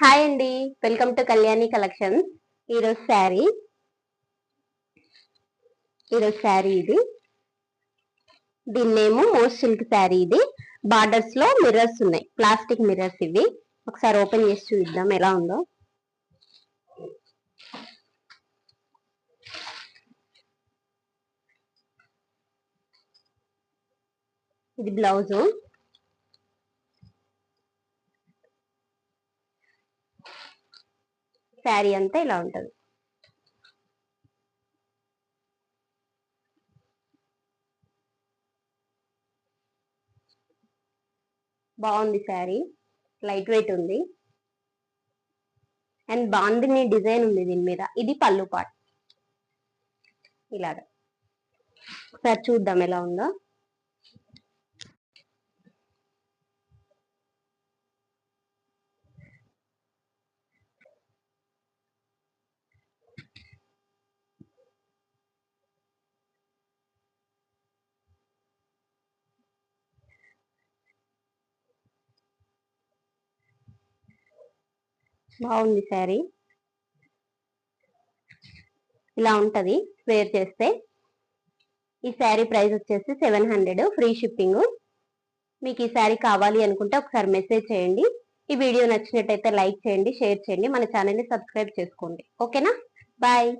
Hi అండి, welcome to Kalyani collections. ఈరోజు శారీ ఇది దీన్నేమో మోస్ట్ సిల్క్ శారీ. ఇది బార్డర్స్ లో మిర్రర్స్ ఉన్నాయి, ప్లాస్టిక్ మిర్రర్స్. ఇవి ఒకసారి ఓపెన్ చేసి చూద్దాం ఎలా ఉందో. ఇది బ్లౌజ్. శారీ అంతా ఇలా ఉంటది. బాగుంది శారీ, లైట్ వెయిట్ ఉంది అండ్ బాందిని డిజైన్ ఉంది దీని మీద. ఇది పళ్ళు పార్ట్. ఇలాగా ఒకసారి చూద్దాం ఎలా ఉందో. బాగుంది శారీ, ఇలా ఉంటది వేర్ చేస్తే. ఈ శారీ ప్రైస్ వచ్చేసి 700, ఫ్రీ షిప్పింగ్. మీకు ఈ శారీ కావాలి అనుకుంటే ఒకసారి మెసేజ్ చేయండి. ఈ వీడియో నచ్చినట్టయితే లైక్ చేయండి, షేర్ చేయండి, మన ఛానల్ని సబ్స్క్రైబ్ చేసుకోండి. ఓకేనా? బాయ్.